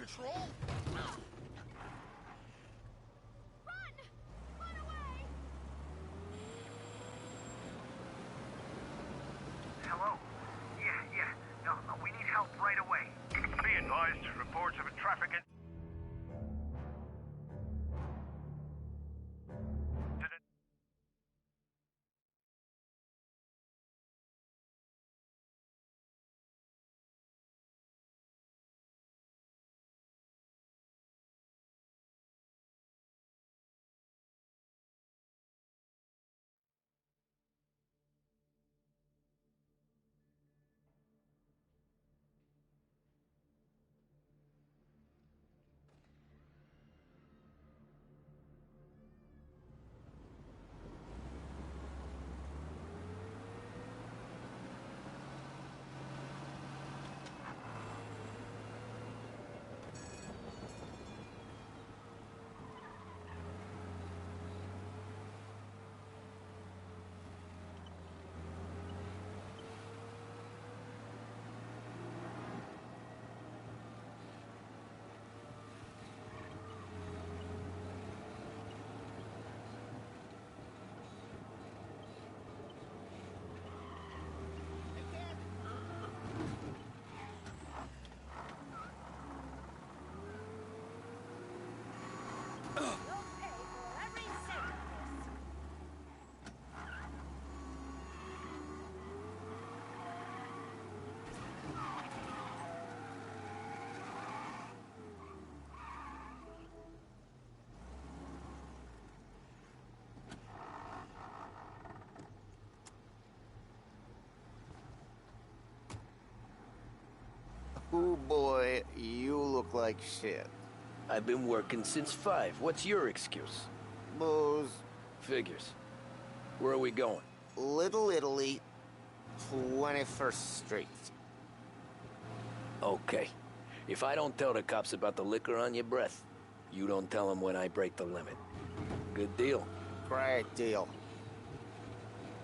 control? Run! Run away! Hello? Yeah. No, we need help right away. Be advised, reports of a traffic incident. Oh boy, you look like shit. I've been working since 5. What's your excuse? Booze. Figures. Where are we going? Little Italy, 21st Street. Okay. If I don't tell the cops about the liquor on your breath, you don't tell them when I break the limit. Good deal. Great deal.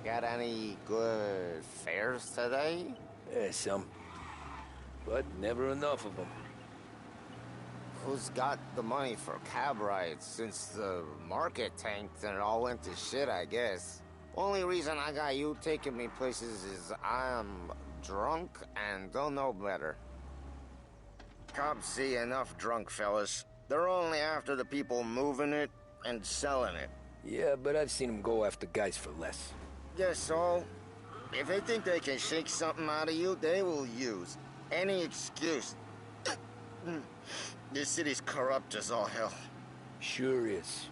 Got any good fares today? Some. But never enough of them. Who's got the money for cab rides since the market tanked and it all went to shit, I guess? Only reason I got you taking me places is I'm drunk and don't know better. Cops see enough drunk fellas. They're only after the people moving it and selling it. Yeah, but I've seen them go after guys for less. Guess so. If they think they can shake something out of you, they will use any excuse. This city's corrupt as all hell. Sure is.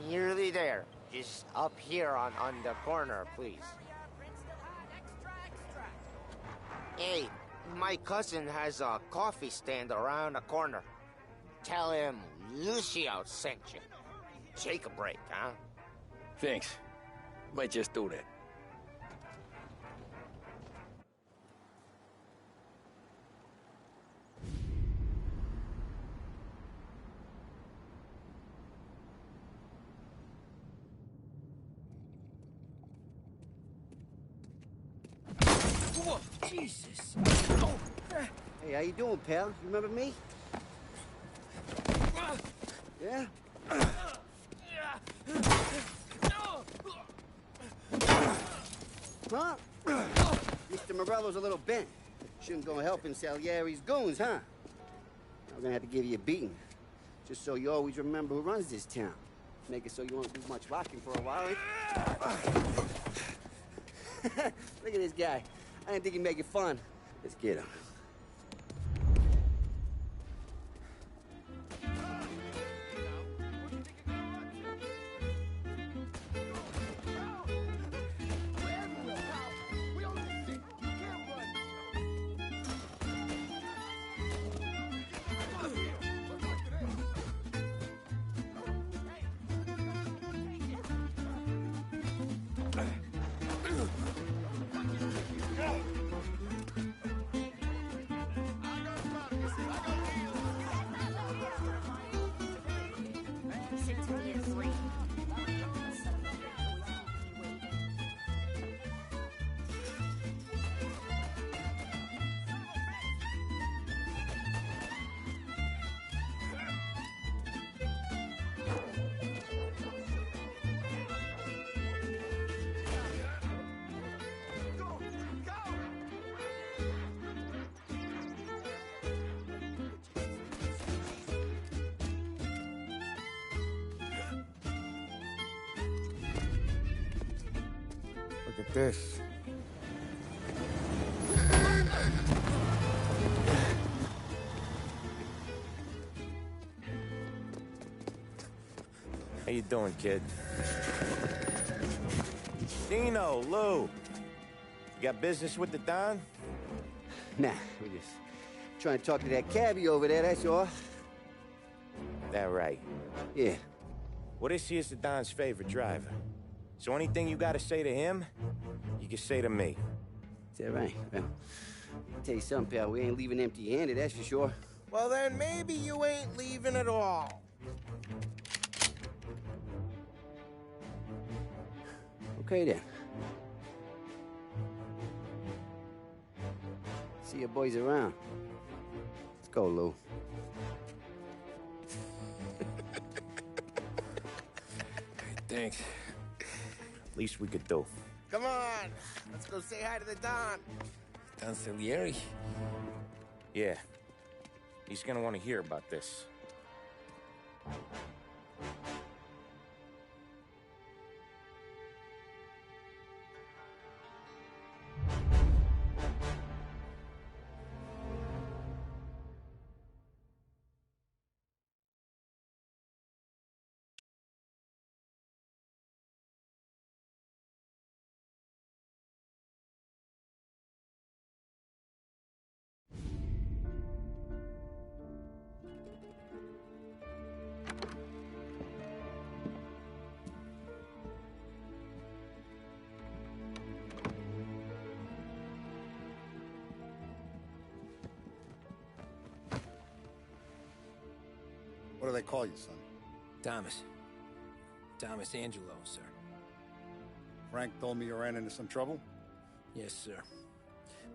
Nearly there. Just up here on the corner, please. Hey, my cousin has a coffee stand around the corner. Tell him Lucio sent you. Take a break, huh? Thanks. Might just do that. Whoa, Jesus! Oh. Hey, how you doing, pal? You remember me? Yeah? Huh? Mr. Morello's a little bent. Shouldn't go helping Salieri's goons, huh? I'm gonna have to give you a beating. Just so you always remember who runs this town. Make it so you won't do much rocking for a while, eh? Look at this guy. I didn't think he'd make it fun. Let's get him. Look at this. How you doing, kid? Dino, Lou. You got business with the Don? Nah, we're just trying to talk to that cabbie over there, that's all. That right. Yeah. Well, this here's the Don's favorite driver. So anything you gotta say to him, you can say to me. Is that right? Well, I'll tell you something, pal. We ain't leaving empty-handed, that's for sure. Well, then maybe you ain't leaving at all. Okay, then. See your boys around. Let's go, Lou. Thanks. Least we could do. Come on, let's go say hi to the Don. Don Salieri? Yeah. He's gonna want to hear about this. What do they call you, son? Thomas. Thomas Angelo, sir. Frank told me you ran into some trouble? Yes, sir.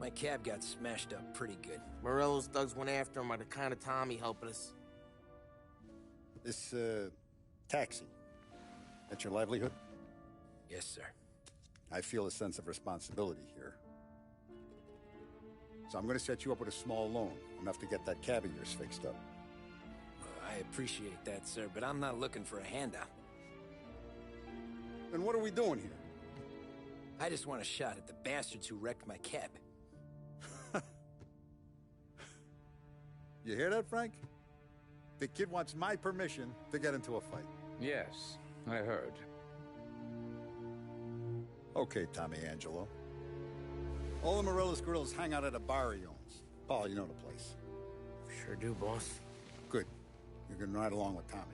My cab got smashed up pretty good. Morello's thugs went after him by the kind of Tommy helping us. This, taxi. That's your livelihood? Yes, sir. I feel a sense of responsibility here. So I'm gonna set you up with a small loan, enough to get that cab of yours fixed up. I appreciate that, sir, but I'm not looking for a handout. Then what are we doing here? I just want a shot at the bastards who wrecked my cab. You hear that, Frank? The kid wants my permission to get into a fight. Yes, I heard. Okay, Tommy Angelo. All the Morello's girls hang out at a bar he owns. Paul, you know the place. Sure do, boss. Good. You can ride along with Tommy.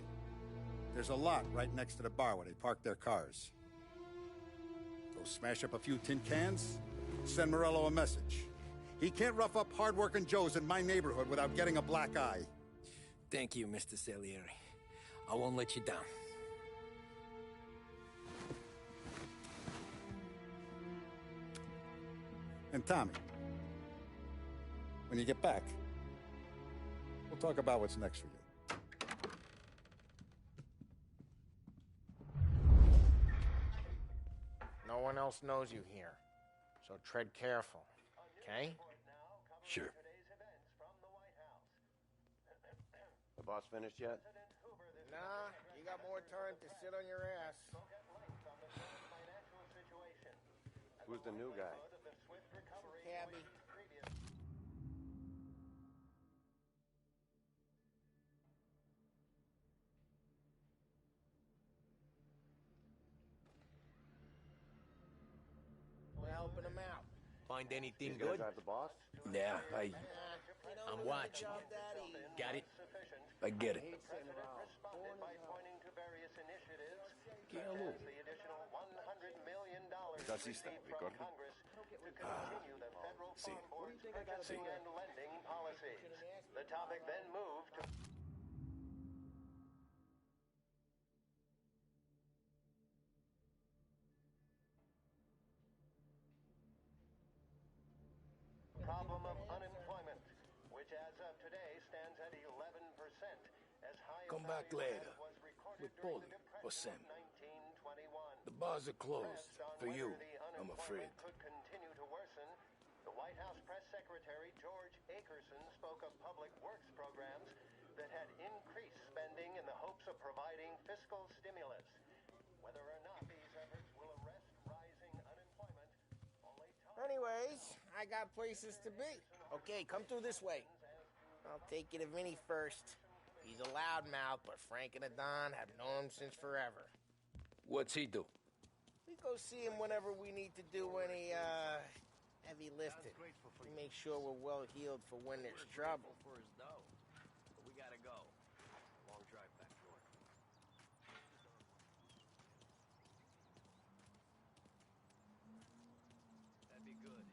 There's a lot right next to the bar where they park their cars. Go smash up a few tin cans, send Morello a message. He can't rough up hard-working Joes in my neighborhood without getting a black eye. Thank you, Mr. Salieri. I won't let you down. And Tommy, when you get back, we'll talk about what's next for you. No one else knows you here, so tread careful, okay? Sure. The boss finished yet? Nah, you got more time to sit on your ass. Who's the new guy? Cabby. We're helping him out. Find anything He's gonna good? drive the boss? Yeah, I'm watching. Got it? I get it. Así está, Ricardo. Sí. Sí. The topic then moved to problem of unemployment, which as of today stands at 11%, as high Come as back value later. as was recorded With during Foley the or Depression Sam. of 1921. The bars are closed. Pressed on For you, whether the I'm unemployment afraid. could continue to worsen, the White House press secretary George Akerson spoke of public works programs that had increased spending in the hopes of providing fiscal stimulus. Whether or not these efforts will arrest rising unemployment I got places to be. Okay, come through this way. I'll take you to Vinny first. He's a loudmouth, but Frank and the Don have known him since forever. What's he do? We go see him whenever we need to do any, heavy lifting. We make sure we're well healed for when there's trouble. For his dough. But we gotta go. Long drive back north. That'd be good.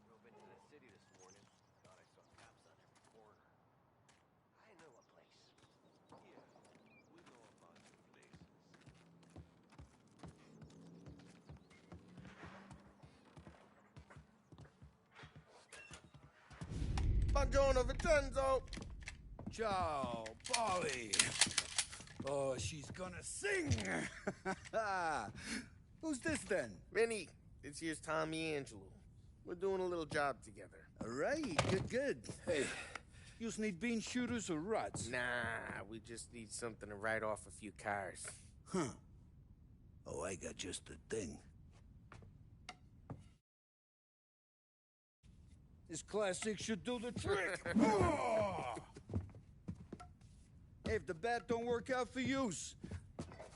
Drove into the city this morning. Thought I saw cops on every corner. I know a place. Yeah, we know about some places. Buongiorno, Vincenzo! Ciao, Polly. Oh, she's gonna sing. Who's this then? Vinny, this here's Tommy Angelo. We're doing a little job together. All right, good. Hey, you need bean shooters or rods? Nah, we just need something to write off a few cars. Huh. Oh, I got just the thing. This classic should do the trick. Oh! Hey, if the bat don't work out for yous,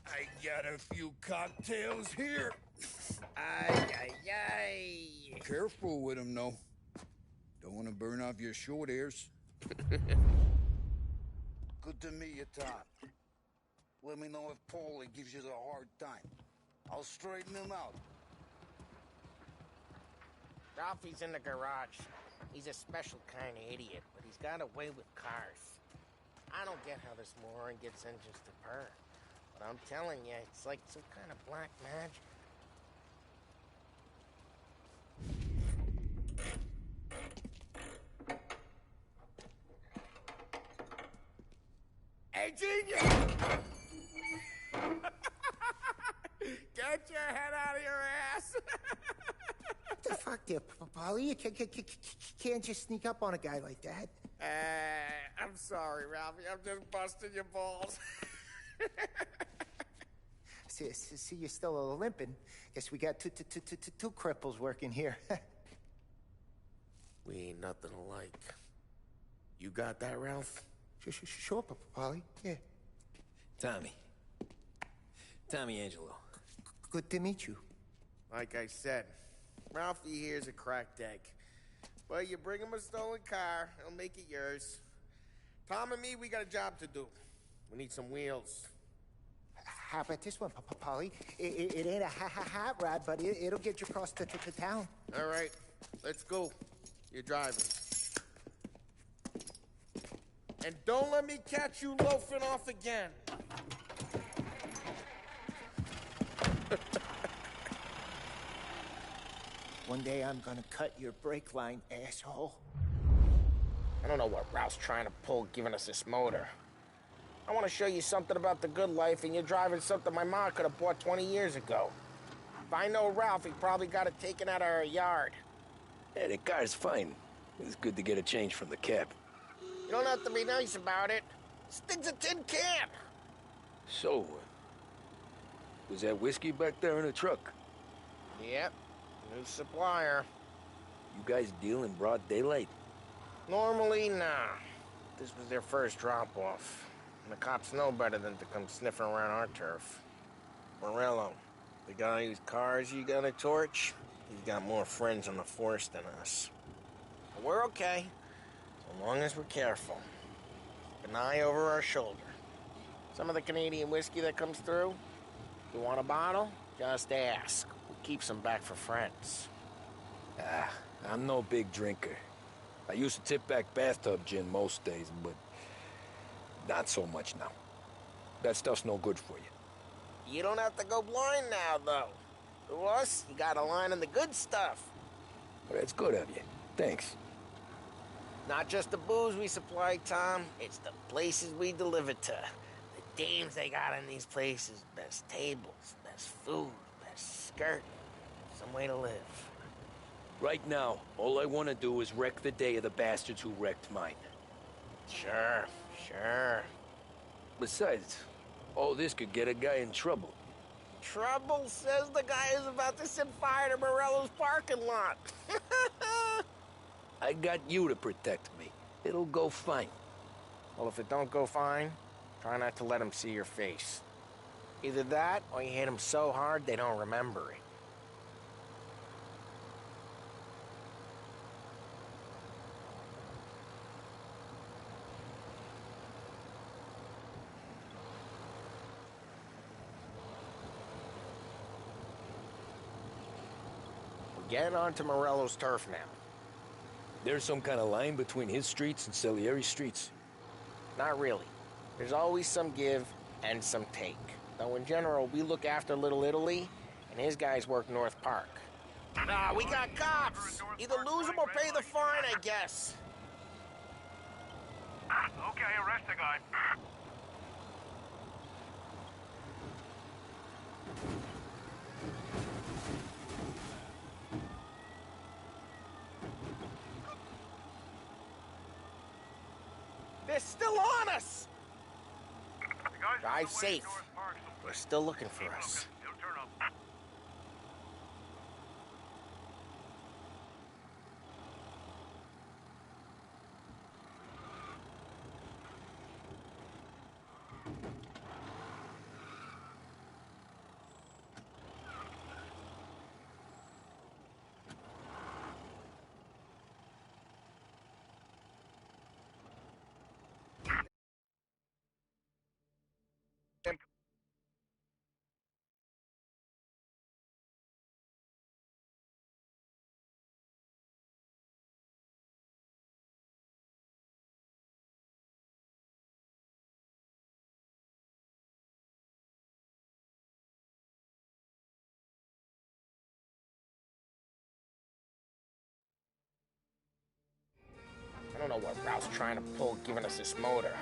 I got a few cocktails here. Ay. Careful with them, though. Don't want to burn off your short hairs. Good to meet you, Tom. Let me know if Paulie gives you a hard time. I'll straighten him out. Ralphie's in the garage. He's a special kind of idiot, but he's got a way with cars. I don't get how this moron gets engines to purr. But I'm telling you, it's like some kind of black magic. Hey, genius! Get your head out of your ass! What the fuck there, Polly? You can't just sneak up on a guy like that. I'm sorry, Ralphie. I'm just busting your balls. See, you're still limping. Guess we got two cripples working here. We ain't nothing alike. You got that, Ralph? Sure, Polly. Yeah. Tommy Angelo. Good to meet you. Like I said, Ralphie here's a cracked egg. But you bring him a stolen car, he'll make it yours. Tom and me, we got a job to do. We need some wheels. How about this one, Polly? It ain't a hot rod, but it'll get you across to town. All right, let's go. You're driving. And don't let me catch you loafing off again. One day I'm gonna cut your brake line, asshole. I don't know what Ralph's trying to pull giving us this motor. I want to show you something about the good life, and you're driving something my mom could have bought 20 years ago. If I know Ralph, he probably got it taken out of our yard. Yeah, the car's fine. It's good to get a change from the cab. You don't have to be nice about it. This thing's a tin can. So, was that whiskey back there in the truck? Yep, new supplier. You guys deal in broad daylight? Normally, nah. This was their first drop-off. And the cops know better than to come sniffing around our turf. Morello, the guy whose cars you got a torch, he's got more friends on the force than us. But we're okay, so long as we're careful. Keep an eye over our shoulder. Some of the Canadian whiskey that comes through, you want a bottle? Just ask. We'll keep some back for friends. I'm no big drinker. I used to tip back bathtub gin most days, but not so much now. That stuff's no good for you. You don't have to go blind now, though. To us, you got a line on the good stuff. Well, that's good of you. Thanks. Not just the booze we supply, Tom. It's the places we deliver to. The dames they got in these places. Best tables, best food, best skirt. Some way to live. Right now, all I want to do is wreck the day of the bastards who wrecked mine. Sure. Besides, all this could get a guy in trouble. Trouble says the guy is about to set fire to Morello's parking lot. I got you to protect me. It'll go fine. Well, if it don't go fine, try not to let them see your face. Either that, or you hit them so hard they don't remember it. We're getting onto Morello's turf now. There's some kind of line between his streets and Salieri's streets? Not really. There's always some give and some take. Though in general, we look after Little Italy, and his guys work North Park. Nah, we got cops! Either lose them or pay the fine, I guess. Okay, arrest the guy. They're still on us! Drive safe. They're still looking for us. I don't know what Ralph's trying to pull giving us this motor.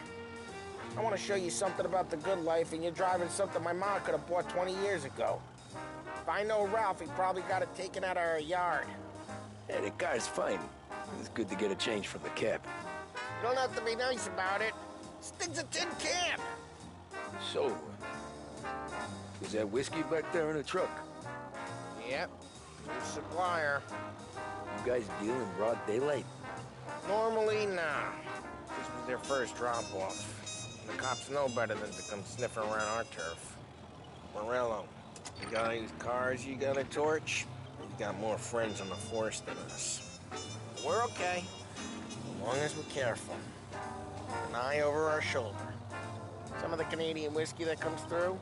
I want to show you something about the good life, and you're driving something my mom could have bought 20 years ago. If I know Ralph, he probably got it taken out of our yard. Yeah, the car's fine. It's good to get a change from the cab. You don't have to be nice about it. This thing's a tin can. So, is that whiskey back there in the truck? Yep, new supplier. You guys deal in broad daylight? Normally, nah. This was their first drop-off. The cops know better than to come sniffing around our turf. Morello, you got any cars you got a torch? You got more friends on the force than us. We're okay, as long as we're careful. An eye over our shoulder. Some of the Canadian whiskey that comes through,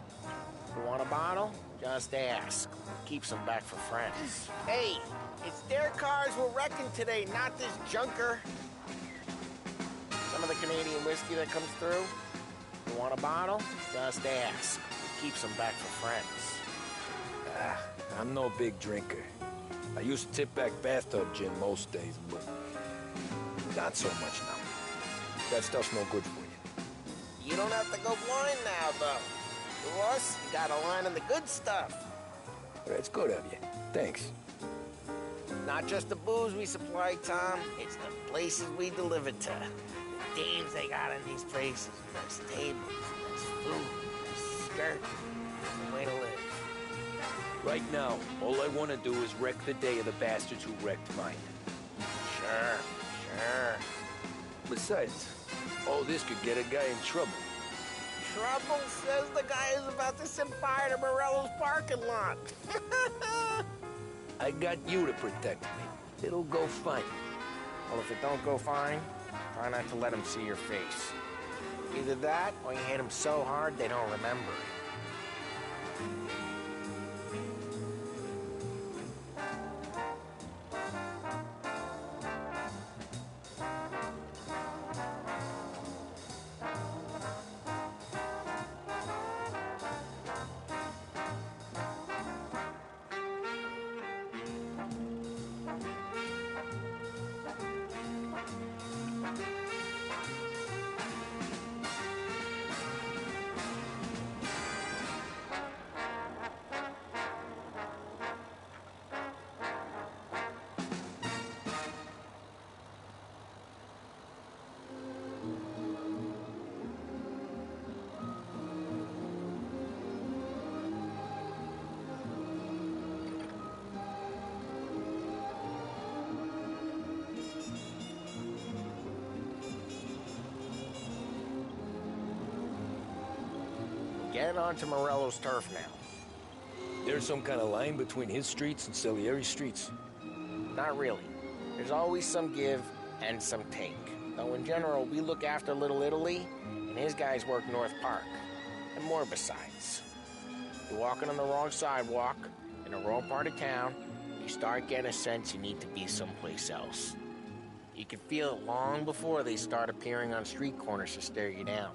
if you want a bottle, just ask. Keeps them back for friends. Hey, it's their cars we're wrecking today, not this junker. Some of the Canadian whiskey that comes through, if you want a bottle, just ask. Keeps them back for friends. I'm no big drinker. I used to tip back bathtub gin most days, but not so much now. That stuff's no good for you. You don't have to go blind now, though. To us, you gotta learn in the good stuff. That's good of you. Thanks. Not just the booze we supply, Tom. It's the places we deliver to. The dames they got in these places. There's tables, there's food, there's skirt. There's a way to live. Right now, all I want to do is wreck the day of the bastards who wrecked mine. Sure. Besides, all this could get a guy in trouble. Trouble says the guy is about to set fire to Morello's parking lot. I got you to protect me. It'll go fine. Well, if it don't go fine, try not to let them see your face. Either that, or you hit them so hard they don't remember it. Get onto Morello's turf now. There's some kind of line between his streets and Salieri's streets? Not really. There's always some give and some take. Though in general, we look after Little Italy, and his guys work North Park. And more besides. You're walking on the wrong sidewalk, in the wrong part of town, you start getting a sense you need to be someplace else. You can feel it long before they start appearing on street corners to stare you down.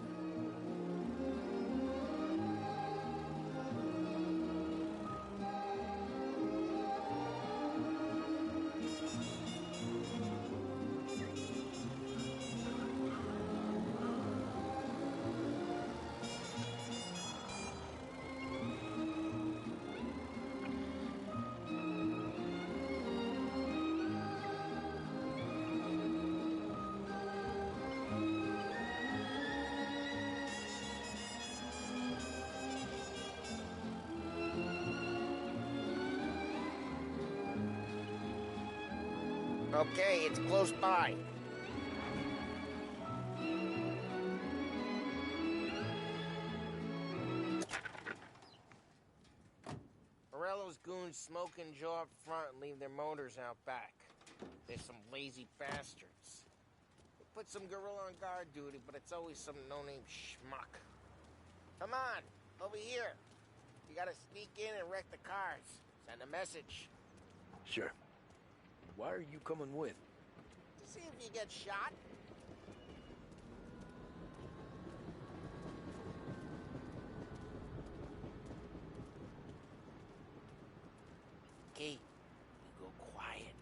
Okay, it's close by. Morello's goons smoke and jaw up front and leave their motors out back. They're some lazy bastards. They put some gorilla on guard duty, but it's always some no-name schmuck. Come on, over here. You gotta sneak in and wreck the cars. Send a message. Sure. Why are you coming with? To see if you get shot. Okay, you go quiet.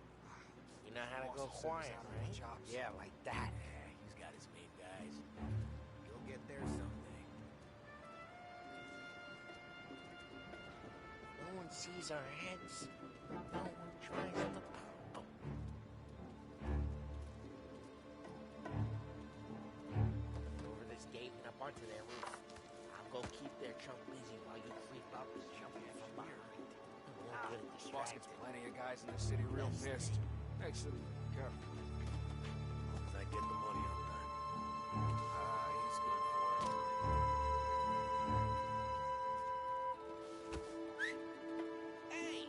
You know how to go quiet, right? Yeah, like that. Yeah, he's got his main guys. You'll get there someday. No one sees our heads. No one tries to pop them. Over this gate and up onto their roof. I'll go keep their chump busy while you creep up and jump in from behind. Boss gets plenty of guys in the city real pissed. Makes it careful. As I get the money on time. He's good for it. Hey!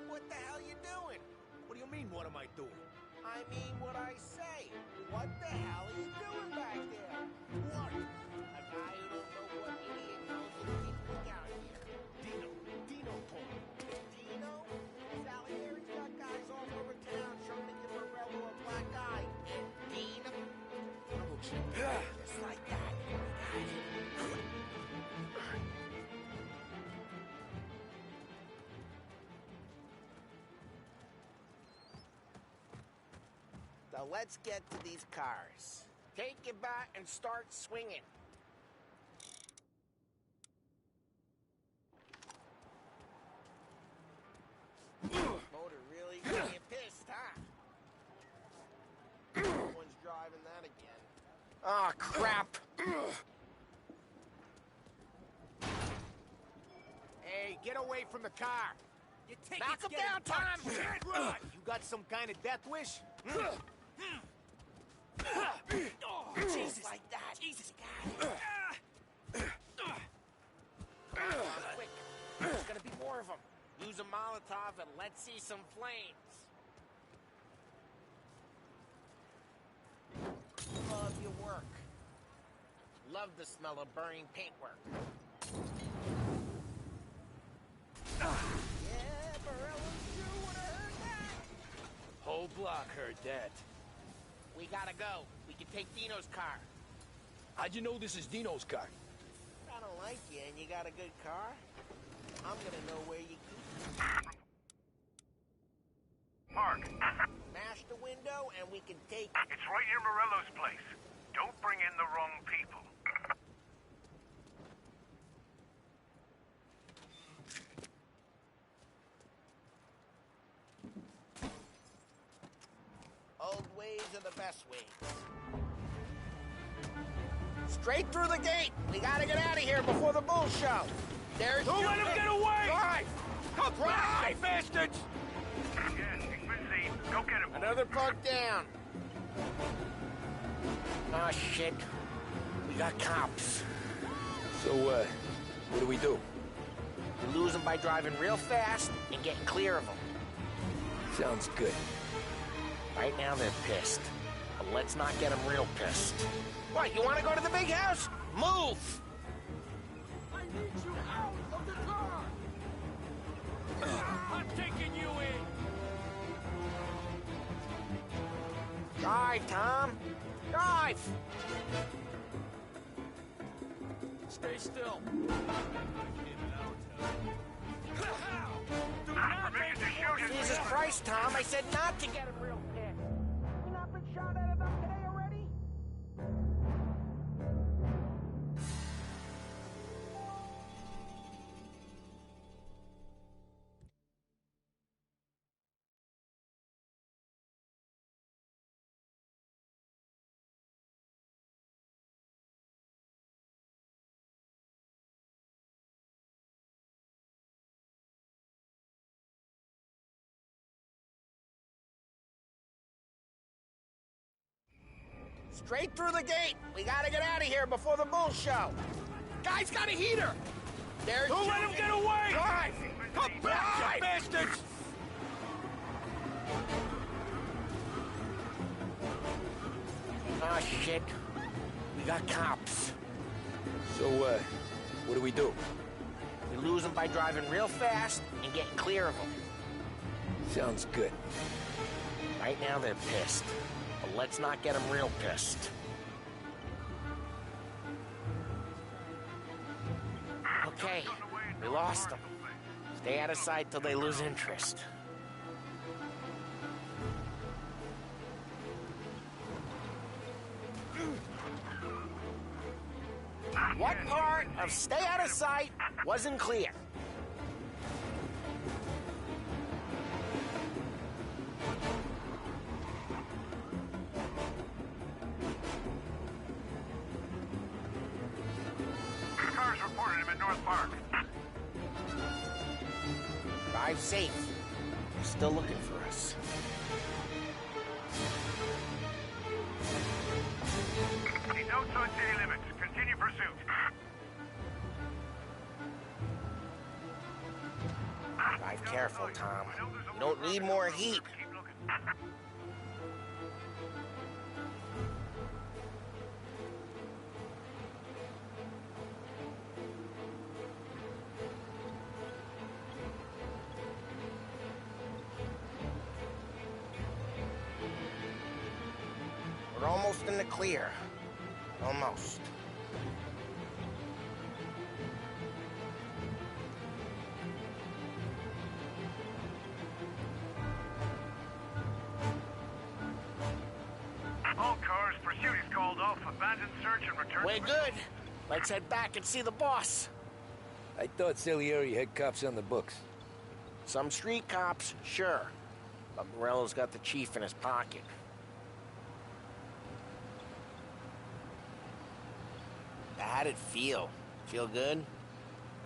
What the hell you doing? What do you mean, what am I doing? I mean what I say. What the hell are you doing back there? What? A guy who don't know what idiot knows what people out here. Dino told me. Dino? Salieri's got guys all over town trying to give Morello a black eye. And Dino? Just like that. So let's get to these cars. Take it back and start swinging. Motor really got you pissed, huh? No one's driving that again. Ah, crap! Hey, get away from the car! You take Knock him down, Tom! You got some kind of death wish? Jesus, like that. Jesus, quick. There's gonna be more of them. Use a Molotov and let's see some flames. Love your work. Love the smell of burning paintwork. Yeah, Morello's crew would have heard that. Whole block heard that. We gotta go. We can take Dino's car. How'd you know this is Dino's car? I don't like you and you got a good car. I'm gonna know where you keep it. Mark. Smash the window and we can take it. It's right near Morello's place. Don't bring in the wrong people. Old ways are the best ways. Straight through the gate. We gotta get out of here before the bull show. There's Don't let him get away! Drive! Come drive, bastards! Yeah, he's busy. Go get him. Another plug down. Oh, shit. We got cops. So, What do we do? We lose them by driving real fast and getting clear of them. Sounds good. Right now they're pissed. But let's not get them real pissed. What, you want to go to the big house? Move! I need you out of the car! I'm taking you in! Drive, Tom! Drive! Stay still. Jesus Christ, Tom, I said not to get him real pissed. You not been shot at enough today already? Straight through the gate. We gotta get out of here before the bull show. Guy's got a heater. There's Don't let him get away! Drive! Come back, you bastards! Ah, shit. We got cops. So, what do we do? We lose them by driving real fast and getting clear of them. Sounds good. Right now they're pissed. But let's not get them real pissed. Okay, we lost them. Stay out of sight till they lose interest. What part of stay out of sight wasn't clear? Cars reported him in North Park. Drive safe. They're still looking for us. He's outside city limits. Continue pursuit. Drive careful, Tom. You don't need more heat. Keep looking. We're almost in the clear. Almost. All cars, pursuit is called off. Abandon search and return. We're good. Let's head back and see the boss. I thought Salieri had cops on the books. Some street cops, sure. But Morello's got the chief in his pocket. How'd it feel? Feel good?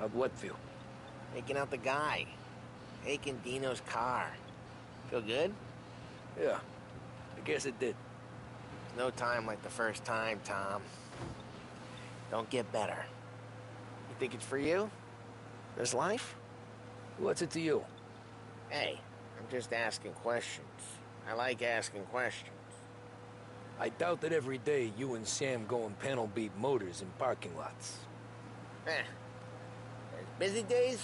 How'd what feel? Taking out the guy. Taking Dino's car. Feel good? Yeah, I guess it did. No time like the first time, Tom. Don't get better. You think it's for you? This life? What's it to you? Hey, I'm just asking questions. I like asking questions. I doubt that every day you and Sam go and panel beat motors in parking lots. There's busy days,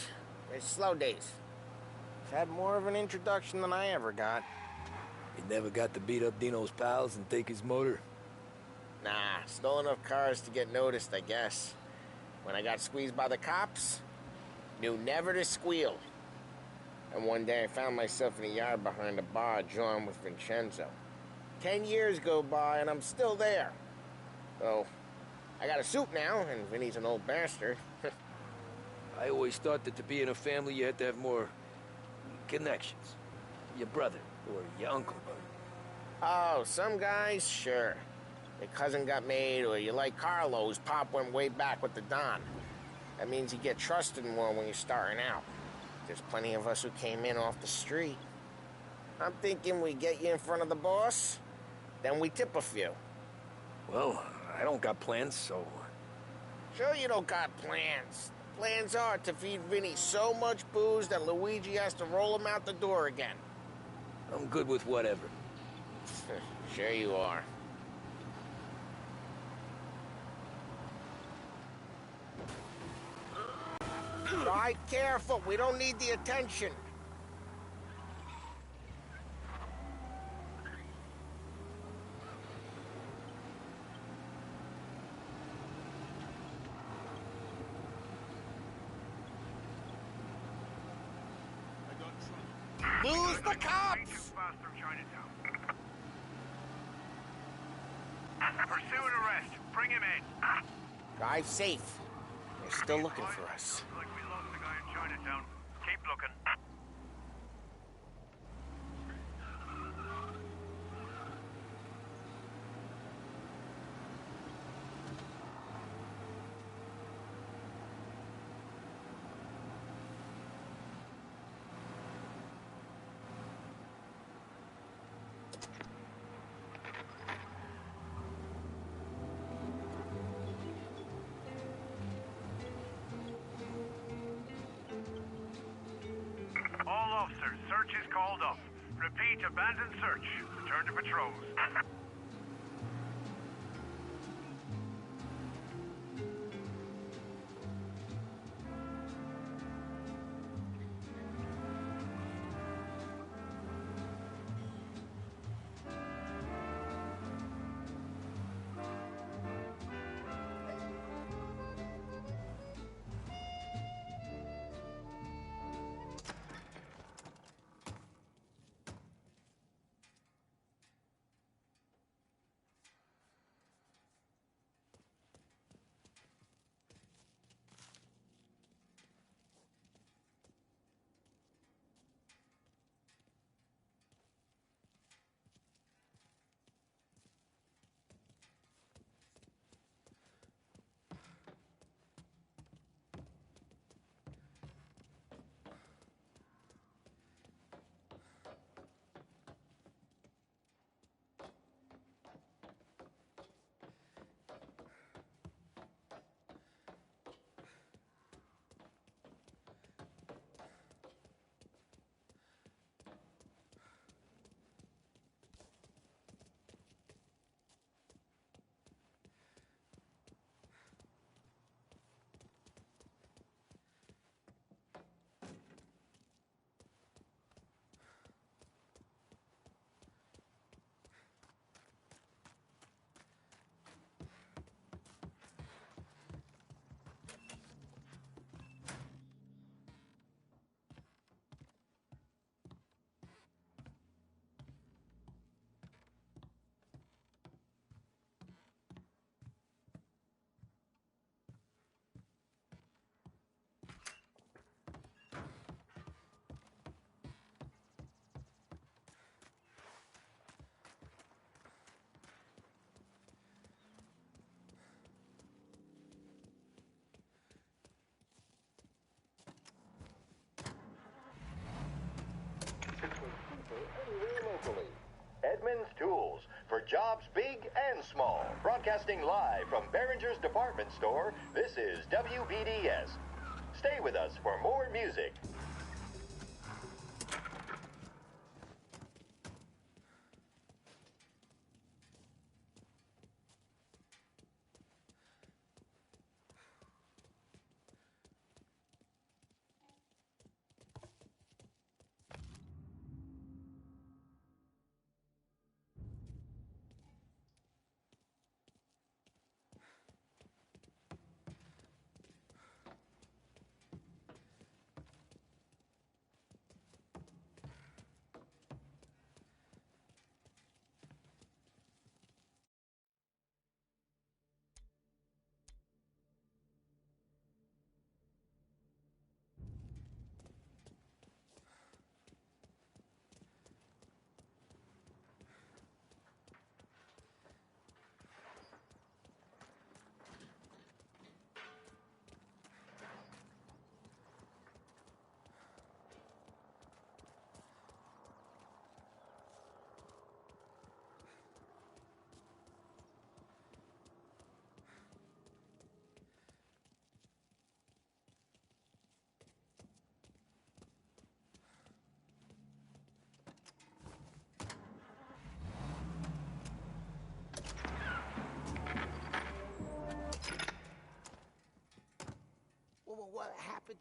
there's slow days. I've had more of an introduction than I ever got. You never got to beat up Dino's pals and take his motor? Nah, stole enough cars to get noticed, I guess. When I got squeezed by the cops, knew never to squeal. And one day I found myself in a yard behind a bar drawn with Vincenzo. 10 years go by and I'm still there. So, I got a suit now, and Vinny's an old bastard. I always thought that to be in a family you had to have more connections. Your brother or your uncle. Oh, some guys, sure. Your cousin got made, or you like Carlo's pop went way back with the Don. That means you get trusted more when you're starting out. There's plenty of us who came in off the street. I'm thinking we get you in front of the boss, then we tip a few. Well, I don't got plans, so... Sure you don't got plans. plans are to feed Vinny so much booze that Luigi has to roll him out the door again. I'm good with whatever. Sure you are. Ride careful, we don't need the attention. Lose the cops! Pursue and arrest. Bring him in. Drive safe. They're still looking for us. Like we lost the guy in Chinatown. Keep looking. All officers, search is called off. Repeat, abandon search. Return to patrols. Locally. Edmunds Tools, for jobs big and small. Broadcasting live from Behringer's department store, this is WBDS. Stay with us for more music.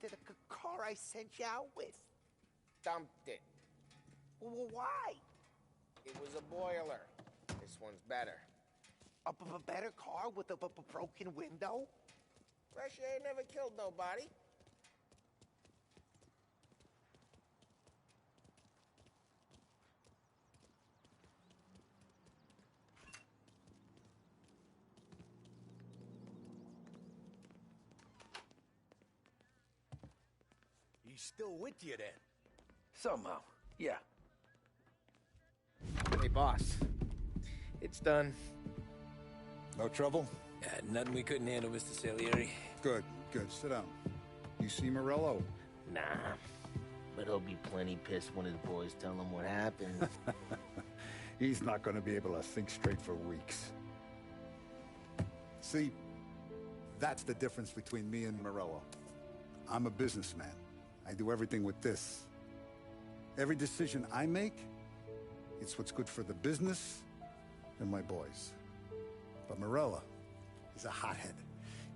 to the car I sent you out with? Dumped it. Well, why? It was a boiler. This one's better. A better car with a broken window? Fresh air never killed nobody. He's still with you then? Somehow, yeah. Hey, boss. It's done. No trouble? Nothing we couldn't handle, Mr. Salieri. Good, good. Sit down. You see Morello? Nah. But he'll be plenty pissed when his boys tell him what happened. He's not going to be able to think straight for weeks. See, that's the difference between me and Morello. I'm a businessman. I do everything with this. Every decision I make, it's what's good for the business and my boys. But Morello is a hothead,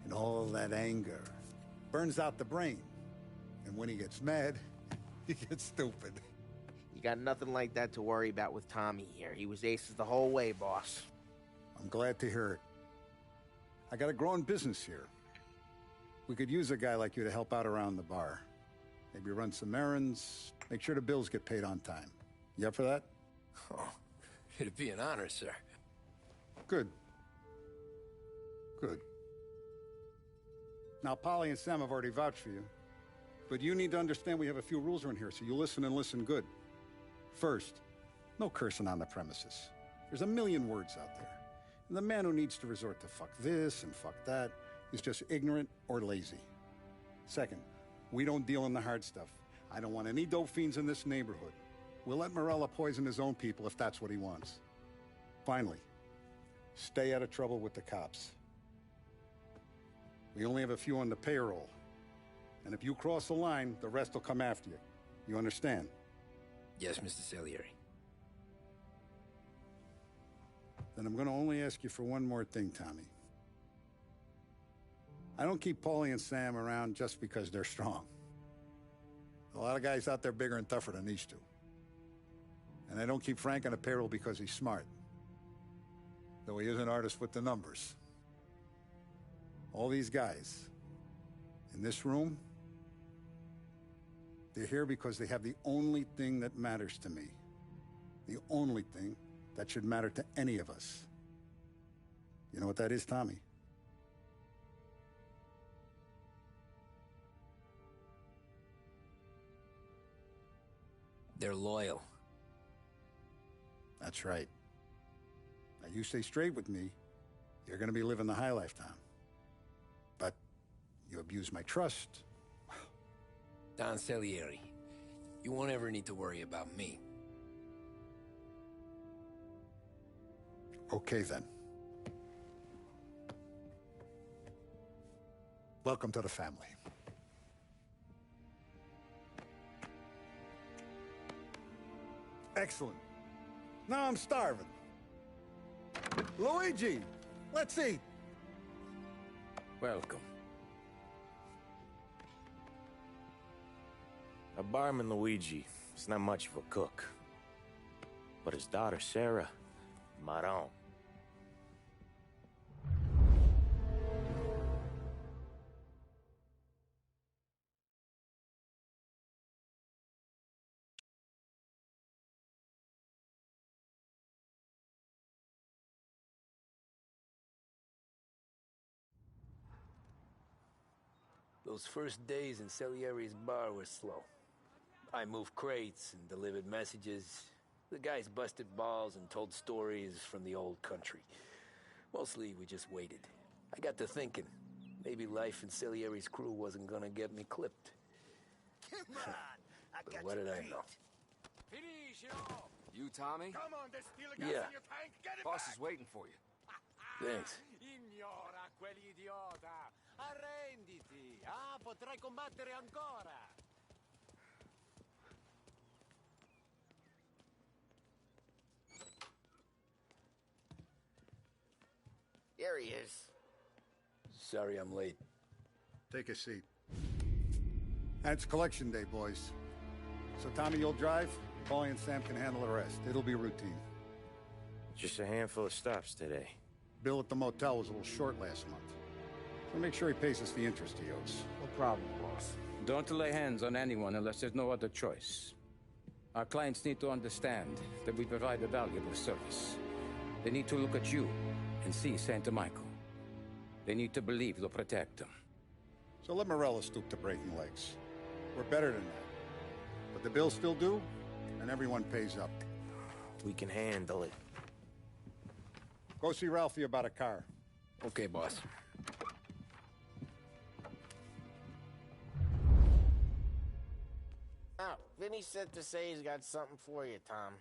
and all that anger burns out the brain. And when he gets mad, he gets stupid. You got nothing like that to worry about with Tommy here. He was aces the whole way, boss. I'm glad to hear it. I got a growing business here. We could use a guy like you to help out around the bar. Maybe run some errands, make sure the bills get paid on time. You up for that? Oh, it'd be an honor, sir. Good. Good. Now, Polly and Sam have already vouched for you. But you need to understand we have a few rules around here, so you listen and listen good. First, no cursing on the premises. There's a million words out there. And the man who needs to resort to fuck this and fuck that is just ignorant or lazy. Second, we don't deal in the hard stuff. I don't want any dope fiends in this neighborhood. We'll let Morello poison his own people if that's what he wants. Finally, stay out of trouble with the cops. We only have a few on the payroll. And if you cross the line, the rest will come after you. You understand? Yes, Mr. Salieri. Then I'm going to only ask you for one more thing, Tommy. I don't keep Paulie and Sam around just because they're strong. A lot of guys out there bigger and tougher than these two. And I don't keep Frank on a payroll because he's smart. Though he is an artist with the numbers. All these guys in this room, they're here because they have the only thing that matters to me. The only thing that should matter to any of us. You know what that is, Tommy? They're loyal. That's right. Now, you stay straight with me, you're gonna be living the high life, Tom. But you abuse my trust. Don Salieri, you won't ever need to worry about me. Okay, then. Welcome to the family. Excellent. Now I'm starving. Luigi, let's eat. Welcome. A barman Luigi is not much of a cook. But his daughter Sarah, Maron. Those first days in Salieri's bar were slow. I moved crates and delivered messages. The guys busted balls and told stories from the old country. Mostly, we just waited. I got to thinking, maybe life in Salieri's crew wasn't gonna get me clipped. Come on, But what did I know? You, Tommy? Come on, there's still a gas Yeah. in your tank. Get it Boss back. is waiting for you. Thanks. Ignora quell'idiota. Arrenditi. Ah, potrai combattere ancora. Here he is. Sorry I'm late. Take a seat. And it's collection day, boys. So Tommy, you'll drive. Paulie and Sam can handle the rest. It'll be routine. Just a handful of stops today. Bill at the motel was a little short last month. So make sure he pays us the interest he owes. No problem, boss. Don't lay hands on anyone unless there's no other choice. Our clients need to understand that we provide a valuable service. They need to look at you and see Santa Michael. They need to believe you'll protect them. So let Morello stoop to breaking legs. We're better than that. But the bills still due, and everyone pays up. We can handle it. Go see Ralphie about a car. Okay, boss. Oh, Vinny said to say he's got something for you, Tom.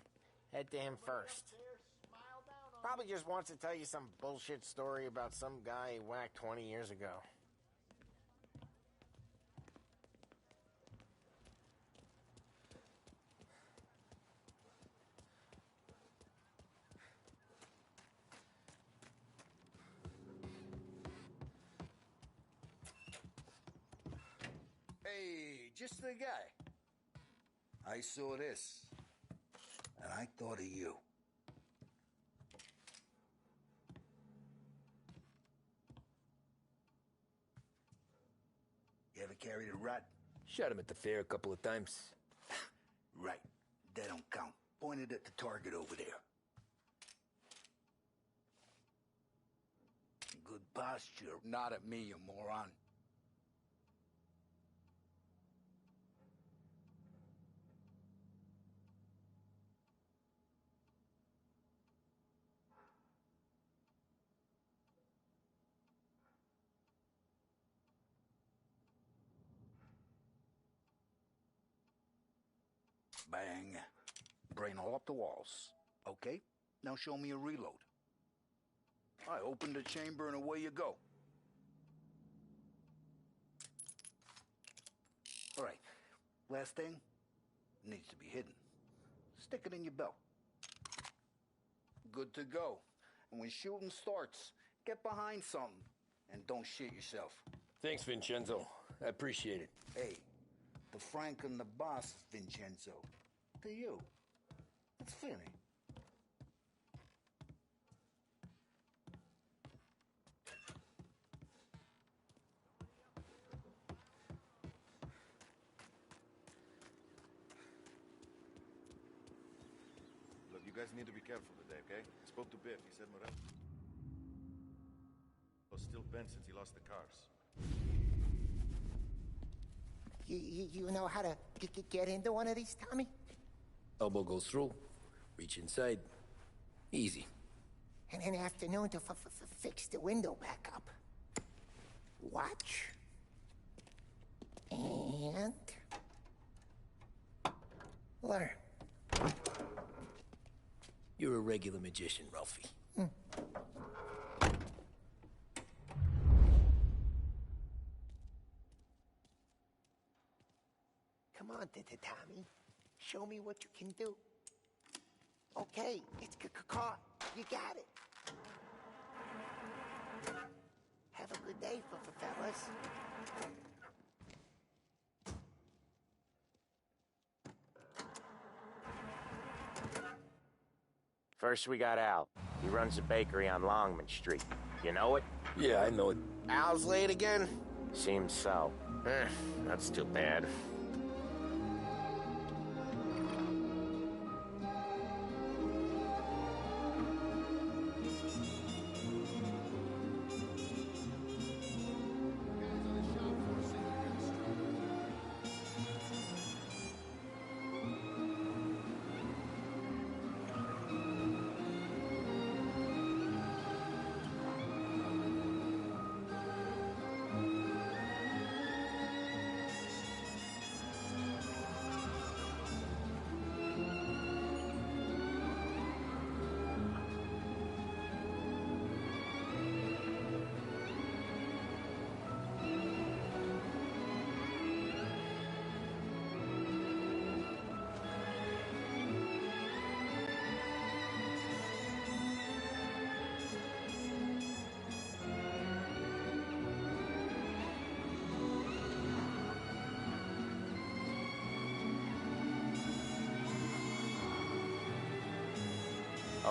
Head to him first. Probably just wants to tell you some bullshit story about some guy he whacked 20 years ago. Hey, just the guy. I saw this, and I thought of you. You ever carried a rat? Shot him at the fair a couple of times. Right. That don't count. Pointed at the target over there. Good posture. Not at me, you moron. Bang. Brain all up the walls. Okay, now show me a reload. I open the chamber and away you go. All right, last thing, needs to be hidden. Stick it in your belt. Good to go. And when shooting starts, get behind something and don't shit yourself. Thanks, Vincenzo. I appreciate it. Hey, the Frank and the boss, Vincenzo. To you. It's funny. Look, you guys need to be careful today, okay? I spoke to Biff. He said Morello was still bent since he lost the cars. You know how to get into one of these, Tommy? Elbow goes through. Reach inside. Easy. And an afternoon to fix the window back up. Watch. And... learn. You're a regular magician, Ralphie. Come on, Tommy. Show me what you can do. Okay, it's caught. You got it. Have a good day, fellas. First we got Al. He runs a bakery on Longman Street. You know it? Yeah, I know it. Al's late again? Seems so. That's too bad.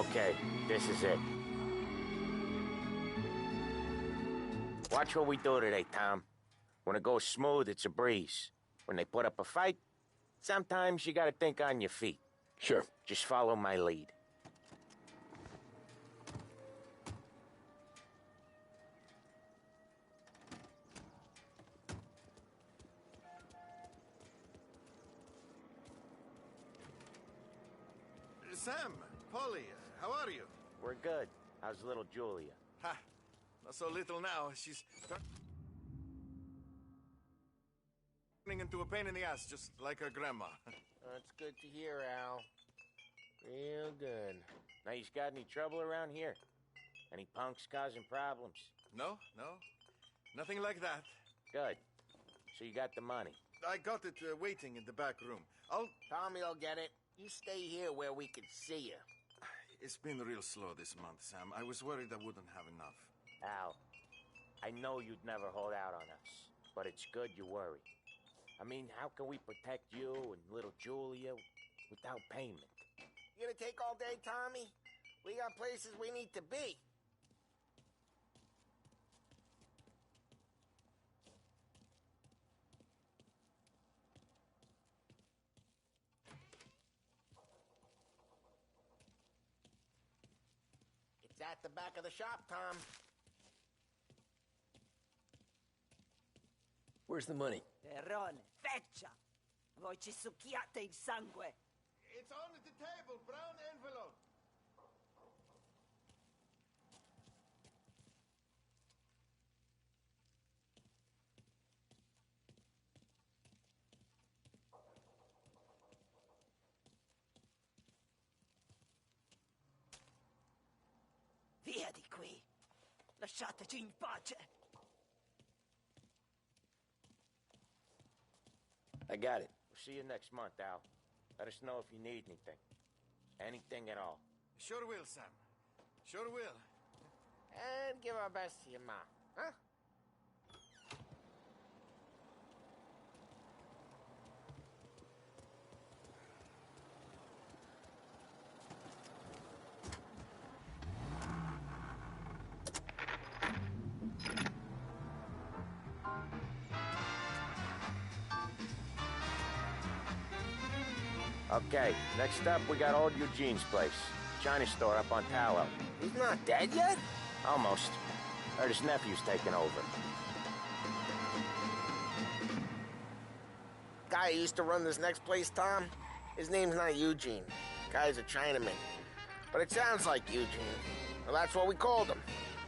Okay, this is it. Watch what we do today, Tom. When it goes smooth, it's a breeze. When they put up a fight, sometimes you gotta think on your feet. Sure. Just follow my lead. Sam, Foley, how are you? We're good. How's little Julia? Ha! Not so little now. She's turning into a pain in the ass, just like her grandma. That's good to hear, Al. Real good. Now, you got any trouble around here? Any punks causing problems? No. Nothing like that. Good. So you got the money? I got it waiting in the back room. Tommy will get it. You stay here where we can see you. It's been real slow this month, Sam. I was worried I wouldn't have enough. Al, I know you'd never hold out on us, but it's good you worry. I mean, how can we protect you and little Julia without payment? You gonna take all day, Tommy? We got places we need to be. It's at the back of the shop, Tom. Where's the money? Terrone, feccia! Voi ci succhiate il sangue! It's on the table, brown envelope. Via di qui! Lasciateci in pace! I got it. We'll see you next month, Al. Let us know if you need anything. Anything at all. Sure will, Sam. Sure will. And give our best to your ma, huh? Okay, next up, we got old Eugene's place. China store up on Tallow. He's not dead yet? Almost. Heard his nephew's taking over. Guy who used to run this next place, Tom, his name's not Eugene. Guy's a Chinaman. But it sounds like Eugene. Well, that's what we called him.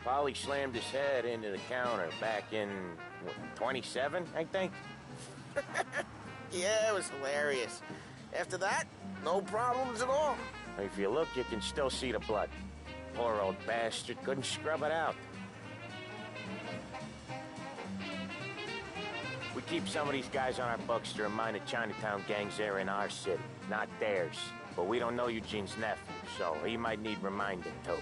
Foley slammed his head into the counter back in, what, 27, I think? Yeah, it was hilarious. After that, no problems at all. If you look, you can still see the blood. Poor old bastard couldn't scrub it out. We keep some of these guys on our books to remind the Chinatown gangs they're in our city, not theirs. But we don't know Eugene's nephew, so he might need reminding too.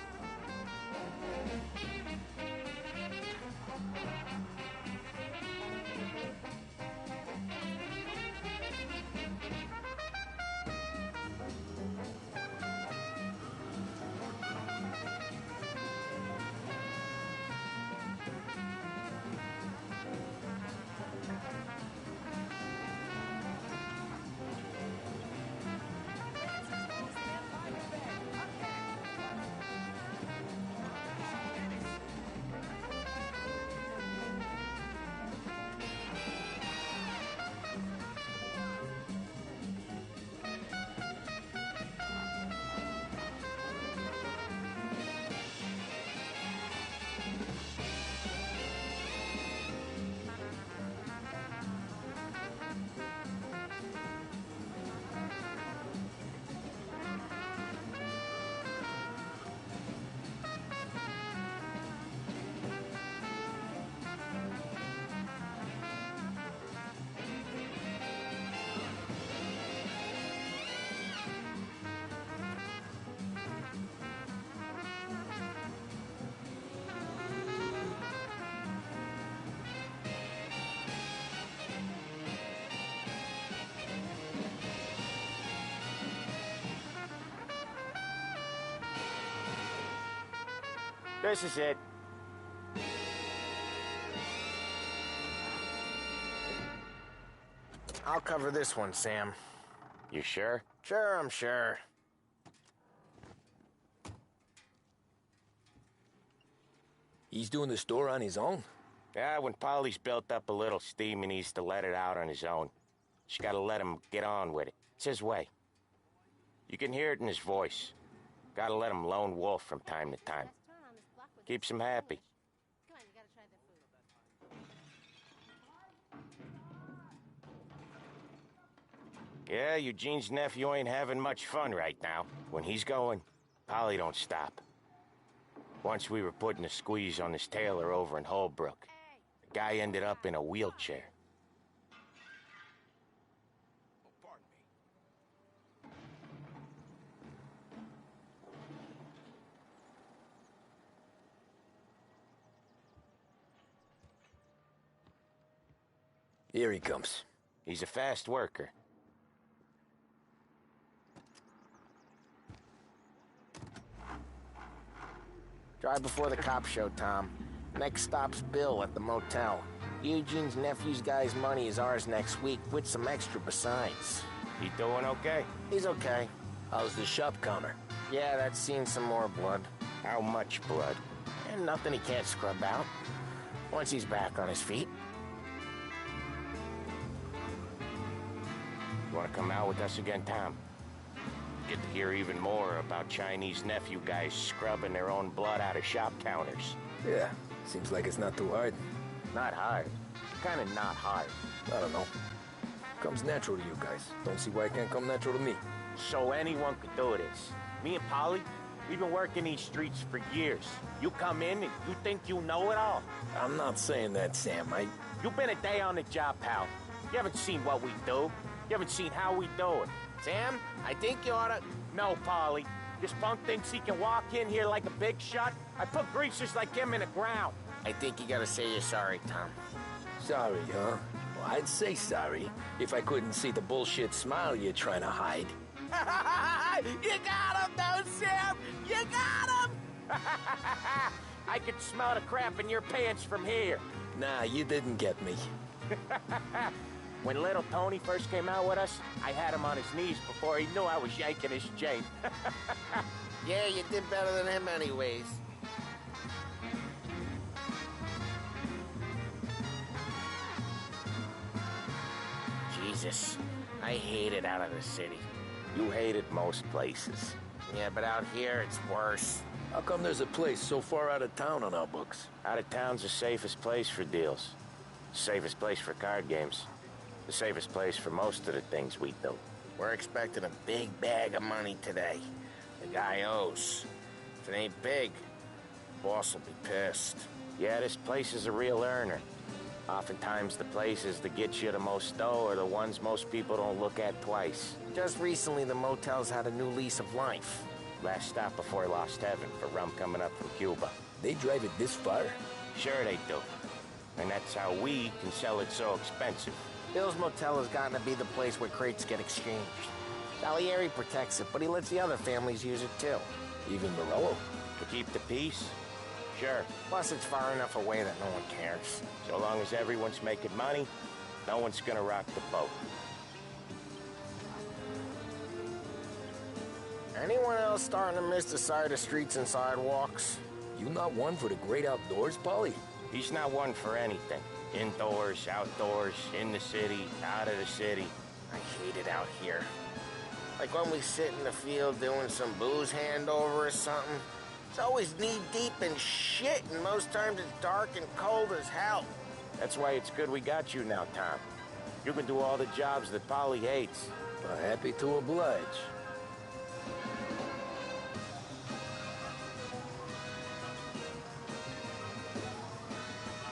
This is it. I'll cover this one, Sam. You sure? Sure, I'm sure. He's doing the store on his own? Yeah, when Polly's built up a little steam, he needs to let it out on his own. Just gotta let him get on with it. It's his way. You can hear it in his voice. Gotta let him lone wolf from time to time. Keeps him happy. Yeah, Eugene's nephew ain't having much fun right now. When he's going, Polly don't stop. Once we were putting a squeeze on this tailor over in Holbrook. The guy ended up in a wheelchair. Here he comes. He's a fast worker. Drive before the cops show, Tom. Next stop's Bill at the motel. Eugene's nephew's guy's money is ours next week, with some extra besides. He doing okay? He's okay. How's the shop counter? Yeah, that's seen some more blood. How much blood? And nothing he can't scrub out. Once he's back on his feet. You want to come out with us again, Tom? Get to hear even more about Chinese nephew guys scrubbing their own blood out of shop counters. Yeah, seems like it's not too hard. Not hard. Kinda not hard. I don't know. Comes natural to you guys. Don't see why it can't come natural to me. So anyone could do this. Me and Polly, we've been working these streets for years. You come in and you think you know it all. I'm not saying that, Sam. You've been a day on the job, pal. You haven't seen what we do. You haven't seen how we do it. Sam, I think you oughta... No, Polly. This punk thinks he can walk in here like a big shot. I put greasers like him in the ground. I think you gotta say you're sorry, Tom. Sorry, huh? Well, I'd say sorry if I couldn't see the bullshit smile you're trying to hide. You got him, though, Sam! You got him! I could smell the crap in your pants from here. Nah, you didn't get me. When little Tony first came out with us, I had him on his knees before he knew I was yanking his chain. Yeah, you did better than him anyways. Jesus, I hate it out of the city. You hate it most places. Yeah, but out here, it's worse. How come there's a place so far out of town on our books? Out of town's the safest place for deals. Safest place for card games. The safest place for most of the things we do. We're expecting a big bag of money today. The guy owes. If it ain't big, the boss will be pissed. Yeah, this place is a real earner. Oftentimes the places that get you the most dough are the ones most people don't look at twice. Just recently, the motel's had a new lease of life. Last stop before Lost Heaven for rum coming up from Cuba. They drive it this far? Sure they do. And that's how we can sell it so expensive. Bill's motel has gotten to be the place where crates get exchanged. Salieri protects it, but he lets the other families use it too. Even Morello? To keep the peace? Sure. Plus, it's far enough away that no one cares. So long as everyone's making money, no one's gonna rock the boat. Anyone else starting to miss the side of streets and sidewalks? You not one for the great outdoors, Polly? He's not one for anything. Indoors, outdoors, in the city, out of the city. I hate it out here. Like when we sit in the field doing some booze handover or something. It's always knee-deep in shit, and most times it's dark and cold as hell. That's why it's good we got you now, Tom. You can do all the jobs that Polly hates. Well, happy to oblige.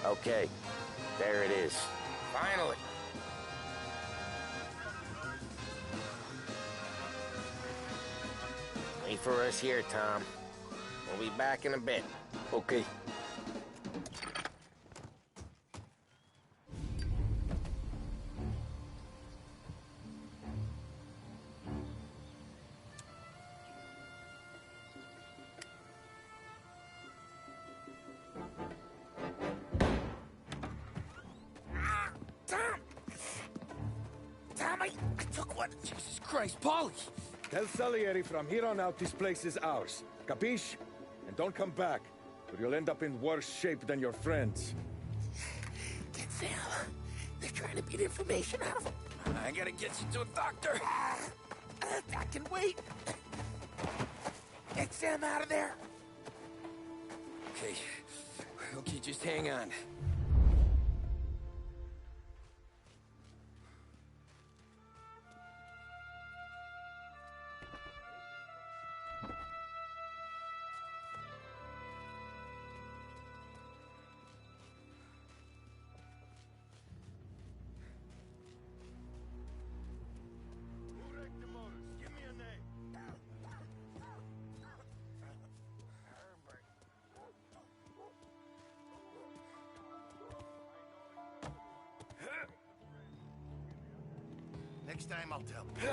Okay, there it is. Finally. Wait for us here, Tom. We'll be back in a bit. Okay. Took what? Jesus Christ, Polly! Tell Salieri from here on out this place is ours. Capiche? And don't come back, or you'll end up in worse shape than your friends. Get Sam. They're trying to beat information out of him. I gotta get you to a doctor. I can wait. Get Sam out of there. Okay. Okay, just hang on. Next time I'll tell you.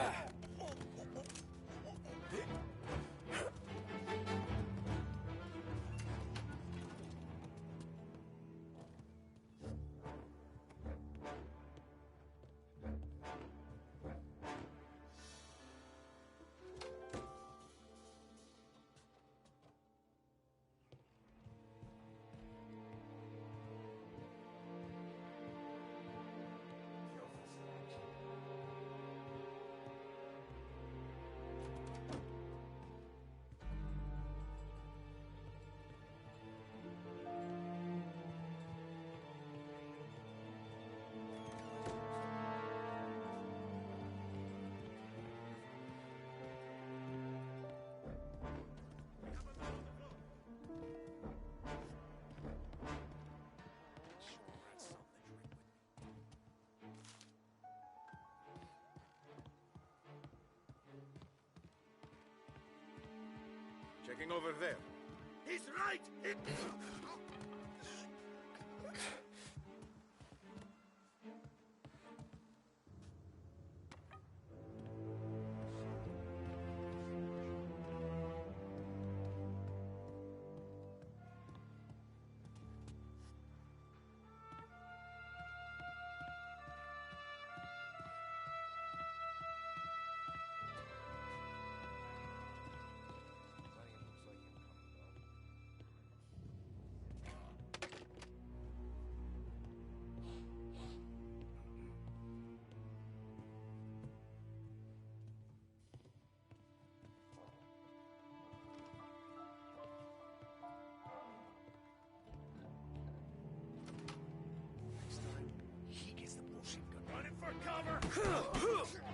Checking over there. He's right!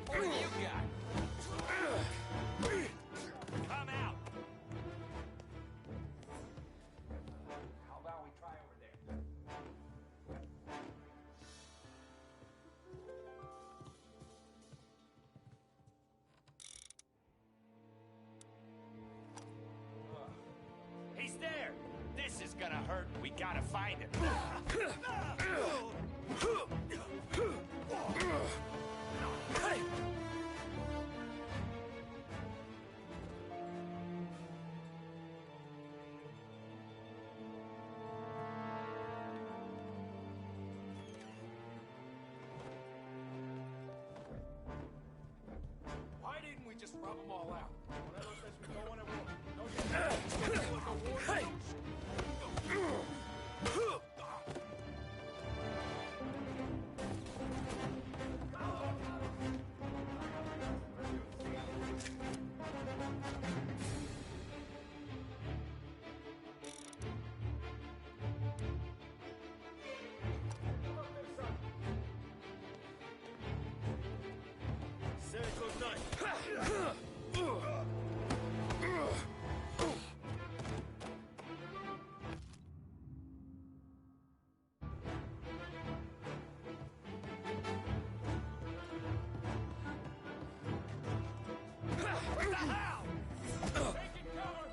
What do you got? Come out! How about we try over there? He's there! This is gonna hurt. We gotta find him. Why didn't we just rub them all out? Whatever says we go on it will. Hey! What the hell? Taking cover!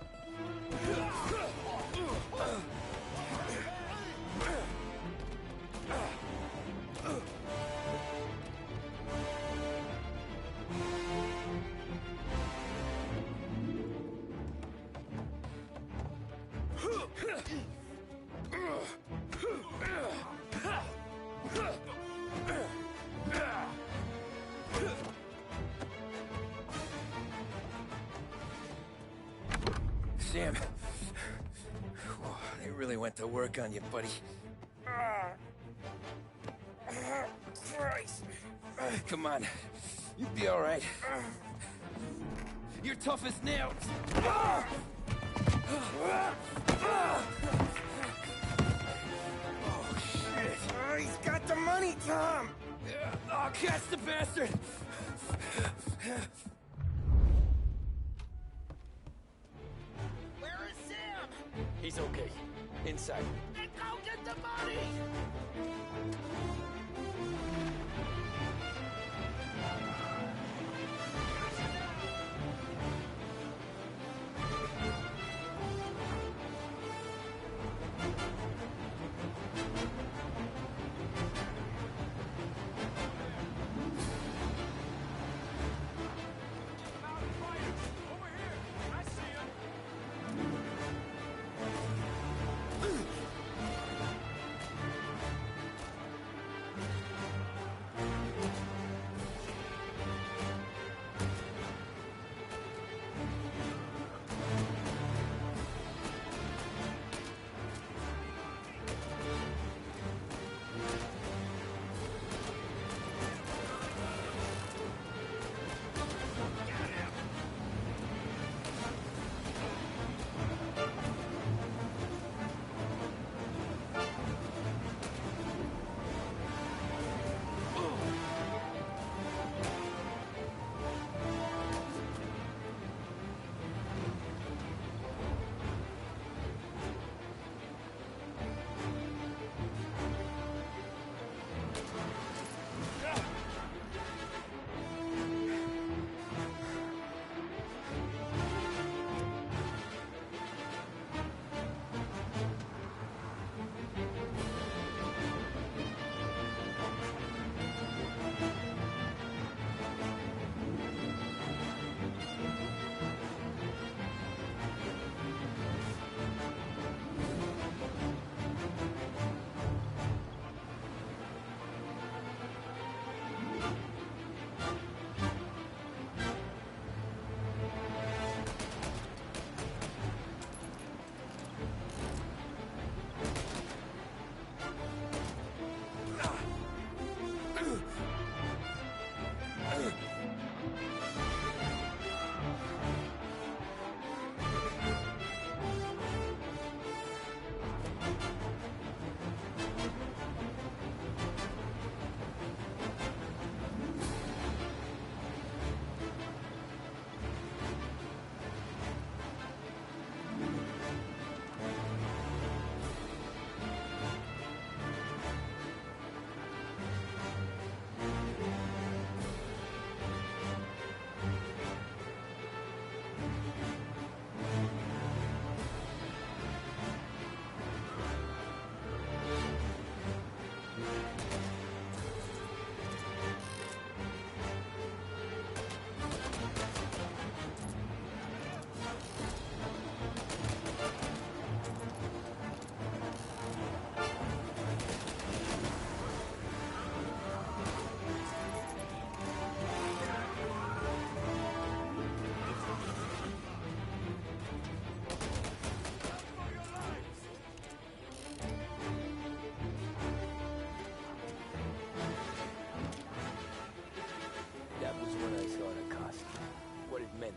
Damn. Whoa, they really went to work on you, buddy. Christ. Come on. You'll be all right. You're tough as nails. Oh, shit. He's got the money, Tom. Oh, catch the bastard. Where is Sam? He's okay. Inside. Then go get the money!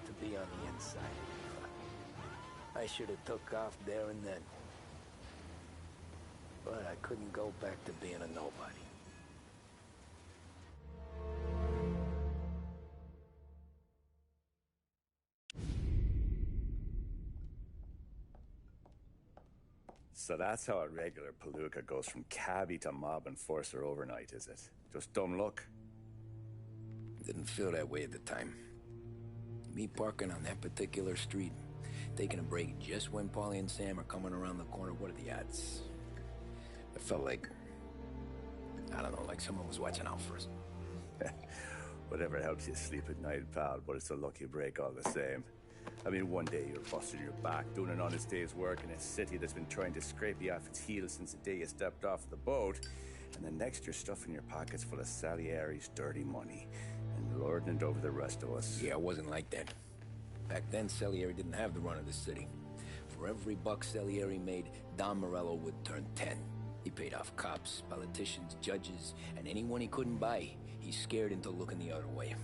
To be on the inside. I should have took off there and then. But I couldn't go back to being a nobody. So that's how a regular palooka goes from cabbie to mob enforcer overnight, is it? Just dumb luck? Didn't feel that way at the time. Me parking on that particular street, taking a break just when Paulie and Sam are coming around the corner, what are the odds? It felt like, I don't know, like someone was watching out for us. Whatever helps you sleep at night, pal, but it's a lucky break all the same. I mean, one day you're busting your back, doing an honest day's work in a city that's been trying to scrape you off its heels since the day you stepped off the boat, and then next you're stuffing your pockets full of Salieri's dirty money and lording it over the rest of us. Yeah, it wasn't like that. Back then, Salieri didn't have the run of the city. For every buck Salieri made, Don Morello would turn 10. He paid off cops, politicians, judges, and anyone he couldn't buy, he scared into looking the other way.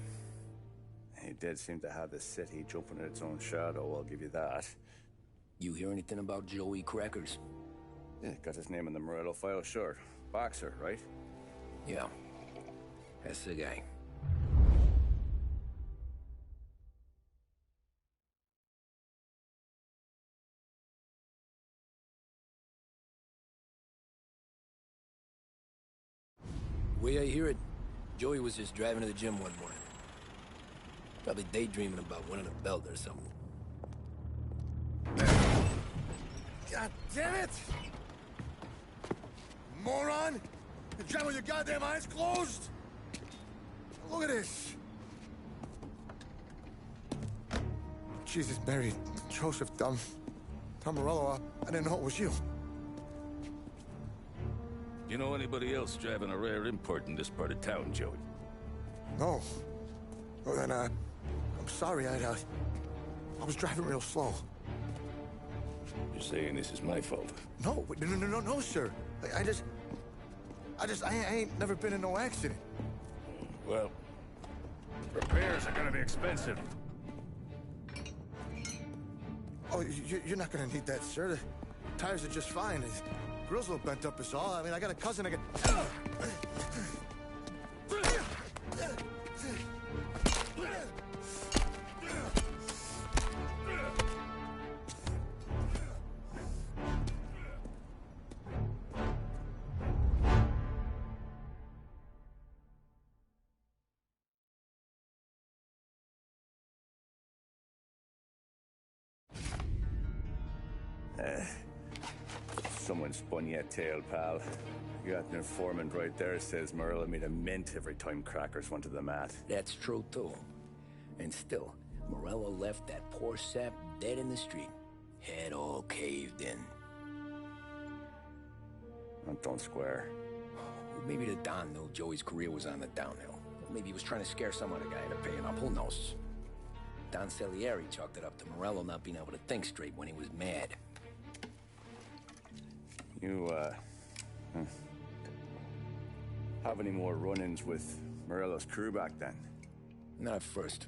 He did seem to have the city jumping in its own shadow, I'll give you that. You hear anything about Joey Crackers? Yeah, got his name in the Morello file, sure. Boxer, right? Yeah, that's the guy. The way I hear it, Joey was just driving to the gym one morning. Probably daydreaming about winning a belt or something. God damn it! Moron! You're driving with your goddamn eyes closed? Look at this! Jesus, Mary, Joseph, Tom Morello, I didn't know it was you. You know anybody else driving a rare import in this part of town, Joey? No. Well, then, I'm sorry, I was driving real slow. You're saying this is my fault? No, no, sir. I ain't never been in no accident. Well, repairs are gonna be expensive. Oh, you're not gonna need that, sir. The tires are just fine. The grill's a little bent up is all. I mean, I got a cousin I can... Someone spun you a tale, pal. You got an informant right there says Morello made a mint every time Crackers went to the mat. That's true, too. And still, Morello left that poor sap dead in the street. Head all caved in. Don't square. Maybe the Don knew Joey's career was on the downhill. Maybe he was trying to scare some other guy into paying up. Who knows? Don Salieri chalked it up to Morello not being able to think straight when he was mad. You, have any more run-ins with Morello's crew back then? Not at first.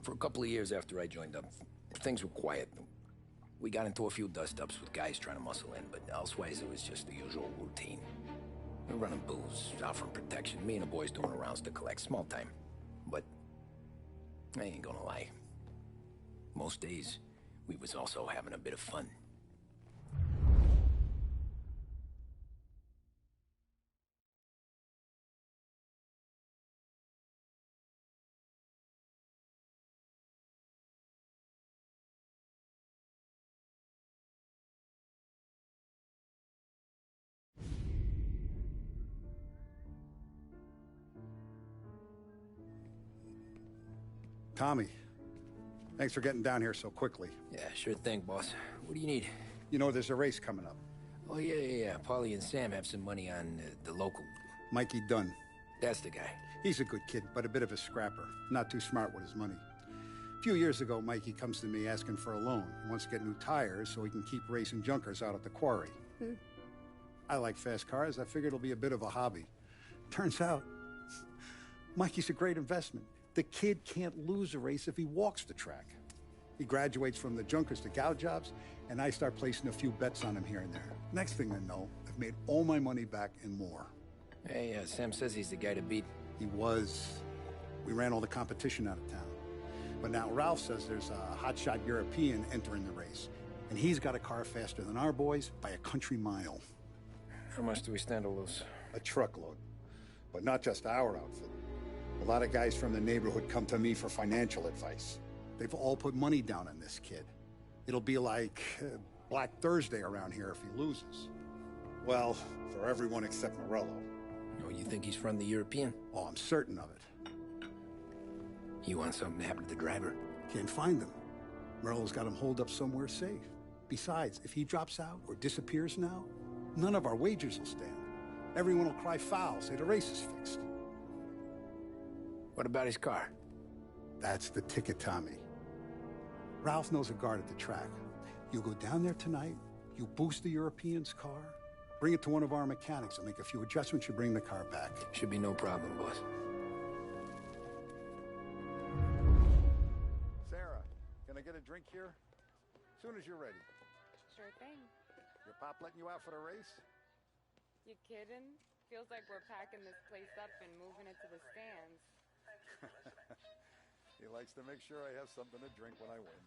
For a couple of years after I joined up, things were quiet. We got into a few dust-ups with guys trying to muscle in, but elsewise it was just the usual routine. We're running booze, offering protection, me and the boys doing the rounds to collect, small time. But I ain't gonna lie. Most days, we was also having a bit of fun. Tommy, thanks for getting down here so quickly. Yeah, sure thing, boss. What do you need? You know, there's a race coming up. Oh, yeah. Paulie and Sam have some money on the local. Mikey Dunn. That's the guy. He's a good kid, but a bit of a scrapper. Not too smart with his money. A few years ago, Mikey comes to me asking for a loan. He wants to get new tires so he can keep racing junkers out at the quarry. I like fast cars. I figured it'll be a bit of a hobby. Turns out, Mikey's a great investment. The kid can't lose a race if he walks the track. He graduates from the junkers to gal jobs, and I start placing a few bets on him here and there. Next thing I know, I've made all my money back and more. Hey, Sam says he's the guy to beat. He was. We ran all the competition out of town. But now Ralph says there's a hotshot European entering the race, and he's got a car faster than our boys by a country mile. How much do we stand to lose? A truckload. But not just our outfit. A lot of guys from the neighborhood come to me for financial advice. They've all put money down on this kid. It'll be like Black Thursday around here if he loses. Well, for everyone except Morello. Oh, you think he's from the European? Oh, I'm certain of it. You want something to happen to the driver? Can't find him. Morello's got him holed up somewhere safe. Besides, if he drops out or disappears now, none of our wagers will stand. Everyone will cry foul, say the race is fixed. What about his car? That's the ticket, Tommy. Ralph knows a guard at the track. You go down there tonight, you boost the European's car, bring it to one of our mechanics and make a few adjustments, you bring the car back. Should be no problem, boss. Sarah, can I get a drink here? As soon as you're ready. Sure thing. Your pop letting you out for the race? You kidding? Feels like we're packing this place up and moving it to the stands. He likes to make sure I have something to drink when I win.